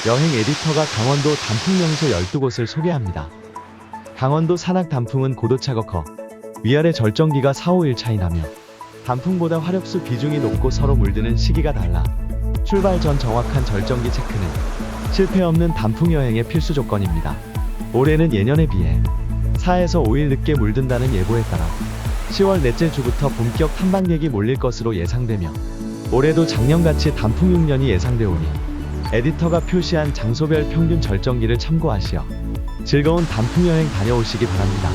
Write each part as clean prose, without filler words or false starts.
여행 에디터가 강원도 단풍 명소 12곳을 소개합니다. 강원도 산악 단풍은 고도차가 커 위아래 절정기가 4-5일 차이 나며 단풍보다 화력수 비중이 높고 서로 물드는 시기가 달라 출발 전 정확한 절정기 체크는 실패 없는 단풍 여행의 필수 조건입니다. 올해는 예년에 비해 4에서 5일 늦게 물든다는 예보에 따라 10월 넷째 주부터 본격 탐방객이 몰릴 것으로 예상되며 올해도 작년같이 단풍 6년이 예상되오니 에디터가 표시한 장소별 평균 절정기를 참고하시어 즐거운 단풍 여행 다녀오시기 바랍니다.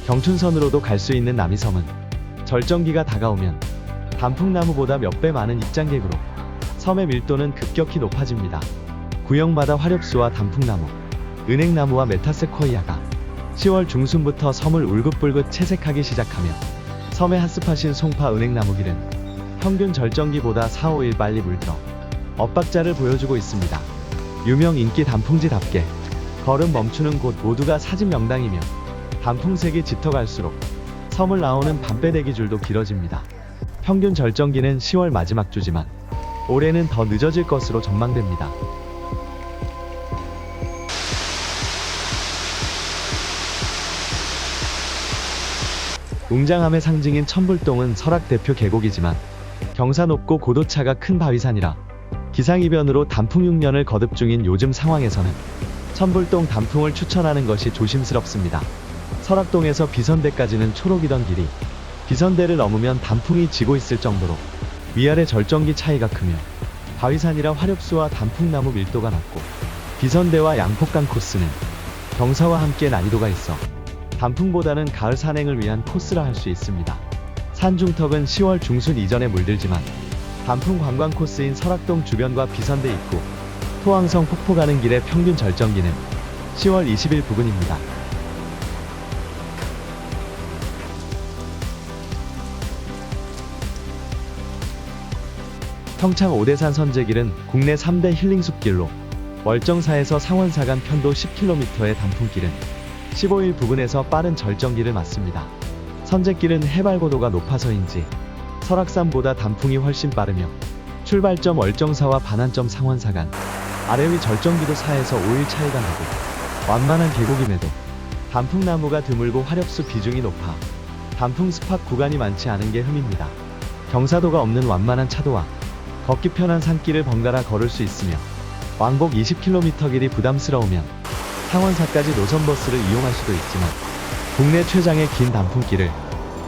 경춘선으로도 갈 수 있는 남이섬은 절정기가 다가오면 단풍나무보다 몇 배 많은 입장객으로 섬의 밀도는 급격히 높아집니다. 구형바다 화렵수와 단풍나무, 은행나무와 메타세코이아가 10월 중순부터 섬을 울긋불긋 채색하기 시작하며 섬의 핫스팟인 송파 은행나무길은 평균 절정기보다 4-5일 빨리 물들어 엇박자를 보여주고 있습니다. 유명 인기 단풍지답게 걸음 멈추는 곳 모두가 사진 명당이며 단풍색이 짙어갈수록 섬을 나오는 밤배대기줄도 길어집니다. 평균 절정기는 10월 마지막 주지만 올해는 더 늦어질 것으로 전망됩니다. 웅장함의 상징인 천불동은 설악 대표 계곡이지만 경사 높고 고도차가 큰 바위산이라 기상이변으로 단풍 6년을 거듭 중인 요즘 상황에서는 천불동 단풍을 추천하는 것이 조심스럽습니다. 설악동에서 비선대까지는 초록이던 길이 비선대를 넘으면 단풍이 지고 있을 정도로 위아래 절정기 차이가 크며 바위산이라 화렵수와 단풍나무 밀도가 낮고 비선대와 양폭강 코스는 경사와 함께 난이도가 있어 단풍보다는 가을 산행을 위한 코스라 할 수 있습니다. 산중턱은 10월 중순 이전에 물들지만 단풍 관광 코스인 설악동 주변과 비선대 입구, 토왕성 폭포 가는 길의 평균 절정기는 10월 20일 부근입니다. 평창 오대산 선제길은 국내 3대 힐링 숲길로 월정사에서 상원사 간 편도 10km의 단풍길은 15일 부근에서 빠른 절정기를 맞습니다. 선제길은 해발 고도가 높아서인지 설악산보다 단풍이 훨씬 빠르며 출발점 월정사와 반환점 상원사 간 아래 위 절정기도 4에서 5일 차이가 나고 완만한 계곡임에도 단풍나무가 드물고 화렵수 비중이 높아 단풍 스팟 구간이 많지 않은 게 흠입니다. 경사도가 없는 완만한 차도와 걷기 편한 산길을 번갈아 걸을 수 있으며 왕복 20km 길이 부담스러우면 상원사까지 노선버스를 이용할 수도 있지만 국내 최장의 긴 단풍길을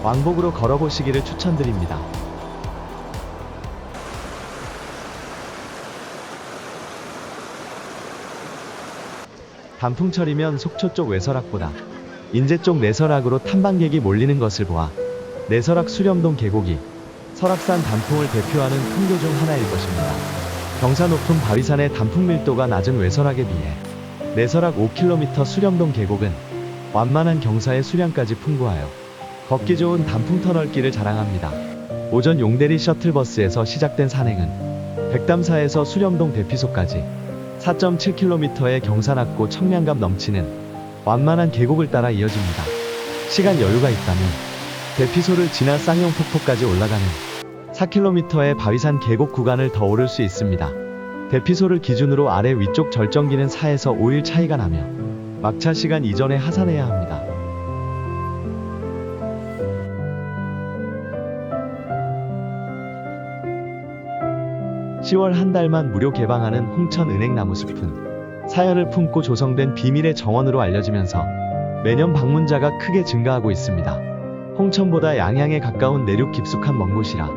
왕복으로 걸어보시기를 추천드립니다. 단풍철이면 속초 쪽 외설악보다 인제 쪽 내설악으로 탐방객이 몰리는 것을 보아 내설악 수렴동 계곡이 설악산 단풍을 대표하는 풍교 중 하나일 것입니다. 경사 높은 바위산의 단풍 밀도가 낮은 외설악에 비해 내설악 5km 수렴동 계곡은 완만한 경사의 수량까지 풍부하여 걷기 좋은 단풍 터널길을 자랑합니다. 오전 용대리 셔틀버스에서 시작된 산행은 백담사에서 수렴동 대피소까지 4.7km의 경사 낮고 청량감 넘치는 완만한 계곡을 따라 이어집니다. 시간 여유가 있다면 대피소를 지나 쌍용폭포까지 올라가는 4km의 바위산 계곡 구간을 더 오를 수 있습니다. 대피소를 기준으로 아래 위쪽 절정기는 4에서 5일 차이가 나며 막차 시간 이전에 하산해야 합니다. (10월) 한 달만 무료 개방하는 홍천 은행나무숲은 사연을 품고 조성된 비밀의 정원으로 알려지면서 매년 방문자가 크게 증가하고 있습니다. 홍천보다 양양에 가까운 내륙 깊숙한 먼 곳이라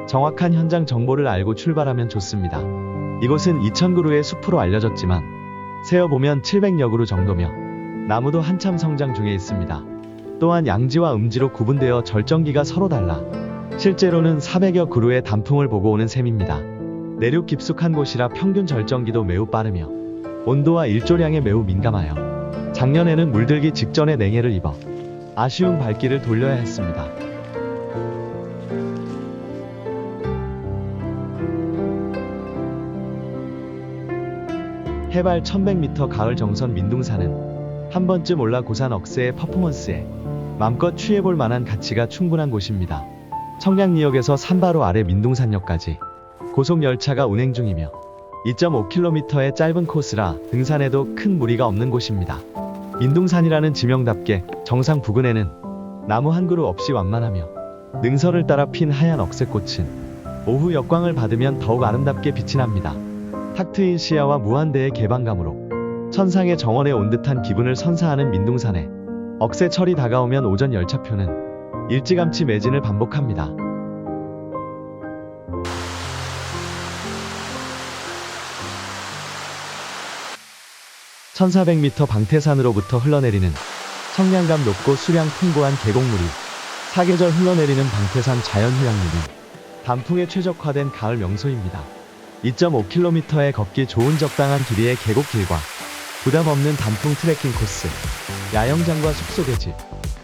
정확한 현장 정보를 알고 출발하면 좋습니다. 이곳은 2000그루의 숲으로 알려졌지만 세어보면 700여 그루 정도며 나무도 한참 성장 중에 있습니다. 또한 양지와 음지로 구분되어 절정기가 서로 달라 실제로는 400여 그루의 단풍을 보고 오는 셈입니다. 내륙 깊숙한 곳이라 평균 절정기도 매우 빠르며 온도와 일조량에 매우 민감하여 작년에는 물들기 직전에 냉해를 입어 아쉬운 발길을 돌려야 했습니다. 해발 1100m 가을 정선 민둥산은 한 번쯤 올라 고산 억새의 퍼포먼스에 맘껏 취해볼 만한 가치가 충분한 곳입니다. 청량리역에서 산바로 아래 민둥산역까지 고속열차가 운행 중이며 2.5km의 짧은 코스라 등산에도 큰 무리가 없는 곳입니다. 민둥산이라는 지명답게 정상 부근에는 나무 한 그루 없이 완만하며 능선을 따라 핀 하얀 억새꽃은 오후 역광을 받으면 더욱 아름답게 빛이 납니다. 탁 트인 시야와 무한대의 개방감으로 천상의 정원에 온 듯한 기분을 선사하는 민둥산에 억새철이 다가오면 오전 열차표는 일찌감치 매진을 반복합니다. (1400m) 방태산으로부터 흘러내리는 청량감 높고 수량 풍부한 계곡물이 사계절 흘러내리는 방태산 자연휴양림은 단풍에 최적화된 가을 명소입니다. 2.5km의 걷기 좋은 적당한 길이의 계곡길과 부담 없는 단풍 트레킹 코스, 야영장과 숙소의 집,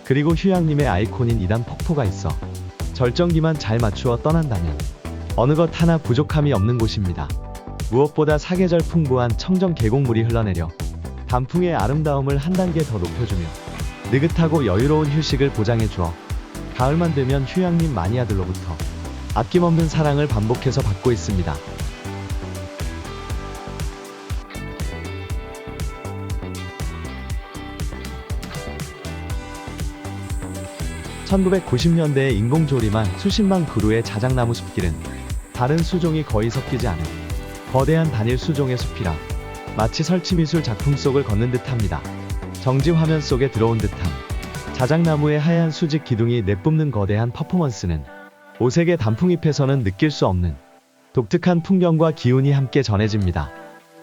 그리고 휴양림의 아이콘인 이단 폭포가 있어 절정기만 잘 맞추어 떠난다면 어느 것 하나 부족함이 없는 곳입니다. 무엇보다 사계절 풍부한 청정 계곡물이 흘러내려 단풍의 아름다움을 한 단계 더 높여주며 느긋하고 여유로운 휴식을 보장해주어 가을만 되면 휴양림 마니아들로부터 아낌없는 사랑을 반복해서 받고 있습니다. (1990년대에) 인공조림한 수십만 그루의 자작나무 숲길은 다른 수종이 거의 섞이지 않은 거대한 단일 수종의 숲이라 마치 설치미술 작품 속을 걷는 듯합니다. 정지 화면 속에 들어온 듯한 자작나무의 하얀 수직 기둥이 내뿜는 거대한 퍼포먼스는 오색의 단풍잎에서는 느낄 수 없는 독특한 풍경과 기운이 함께 전해집니다.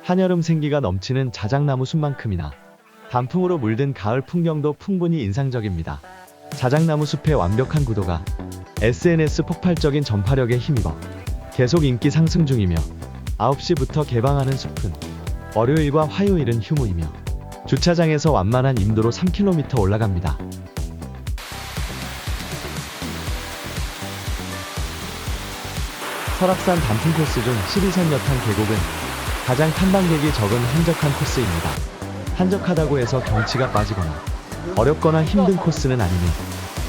한여름 생기가 넘치는 자작나무 숲만큼이나 단풍으로 물든 가을 풍경도 풍부히 인상적입니다. 자작나무 숲의 완벽한 구도가 SNS 폭발적인 전파력에 힘입어 계속 인기 상승 중이며 9시부터 개방하는 숲은 월요일과 화요일은 휴무이며 주차장에서 완만한 임도로 3km 올라갑니다. 설악산 단풍 코스 중 12선 여탄 계곡은 가장 탐방객이 적은 한적한 코스입니다. 한적하다고 해서 경치가 빠지거나 어렵거나 힘든 코스는 아니며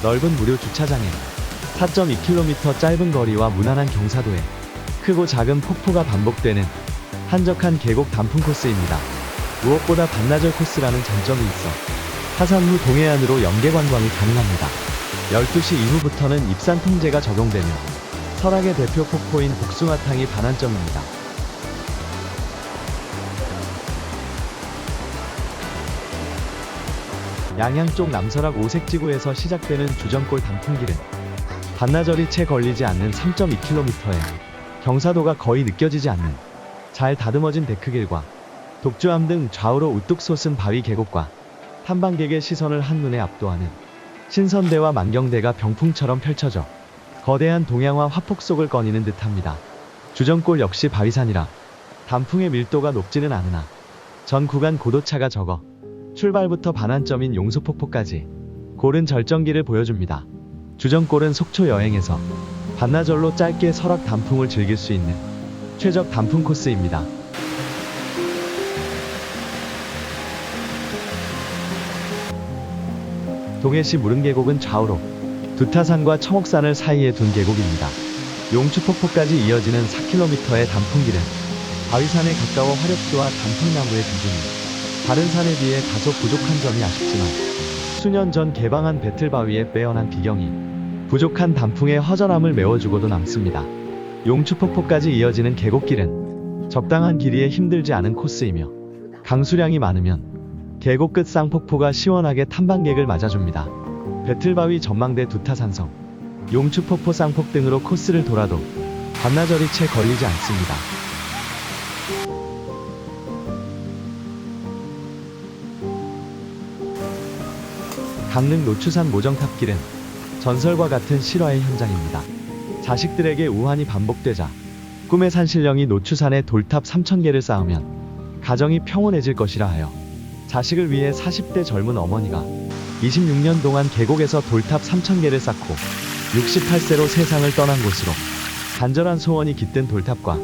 넓은 무료 주차장에 4.2km 짧은 거리와 무난한 경사도에 크고 작은 폭포가 반복되는 한적한 계곡 단풍 코스입니다. 무엇보다 반나절 코스라는 장점이 있어 하산 후 동해안으로 연계 관광이 가능합니다. 12시 이후부터는 입산 통제가 적용되며 설악의 대표 폭포인 복숭아탕이 반환점입니다. 양양 쪽 남설악 오색지구에서 시작되는 주전골 단풍길은 반나절이 채 걸리지 않는 3.2km에 경사도가 거의 느껴지지 않는 잘 다듬어진 데크길과 독주암 등 좌우로 우뚝 솟은 바위 계곡과 탐방객의 시선을 한눈에 압도하는 신선대와 만경대가 병풍처럼 펼쳐져 거대한 동양화 화폭 속을 거니는 듯합니다. 주전골 역시 바위산이라 단풍의 밀도가 높지는 않으나 전 구간 고도차가 적어 출발부터 반환점인 용소폭포까지 고른 절정기를 보여줍니다. 주전골은 속초 여행에서 반나절로 짧게 설악 단풍을 즐길 수 있는 최적 단풍 코스입니다. 동해시 무릉계곡은 좌우로 두타산과 청옥산을 사이에 둔 계곡입니다. 용추폭포까지 이어지는 4km의 단풍길은 바위산에 가까워 화렵수와 단풍나무의 비중이 다른 산에 비해 다소 부족한 점이 아쉽지만 수년 전 개방한 배틀바위의 빼어난 비경이 부족한 단풍의 허전함을 메워주고도 남습니다. 용추폭포까지 이어지는 계곡길은 적당한 길이에 힘들지 않은 코스이며 강수량이 많으면 계곡 끝 쌍폭포가 시원하게 탐방객을 맞아줍니다. 배틀바위 전망대 두타산성, 용추폭포 쌍폭 등으로 코스를 돌아도 반나절이 채 걸리지 않습니다. 강릉 노추산 모정탑길은 전설과 같은 실화의 현장입니다. 자식들에게 우환이 반복되자 꿈의 산신령이 노추산에 돌탑 3000개를 쌓으면 가정이 평온해질 것이라 하여 자식을 위해 40대 젊은 어머니가 26년 동안 계곡에서 돌탑 3000개를 쌓고 68세로 세상을 떠난 곳으로 간절한 소원이 깃든 돌탑과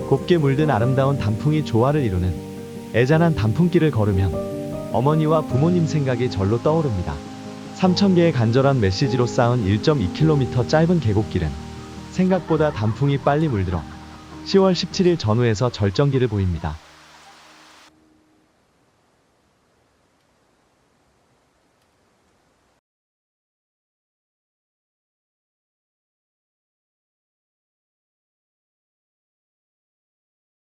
곱게 물든 아름다운 단풍이 조화를 이루는 애잔한 단풍길을 걸으면 어머니와 부모님 생각이 절로 떠오릅니다. 3,000개의 간절한 메시지로 쌓은 1.2km 짧은 계곡길은 생각보다 단풍이 빨리 물들어 10월 17일 전후에서 절정기를 보입니다.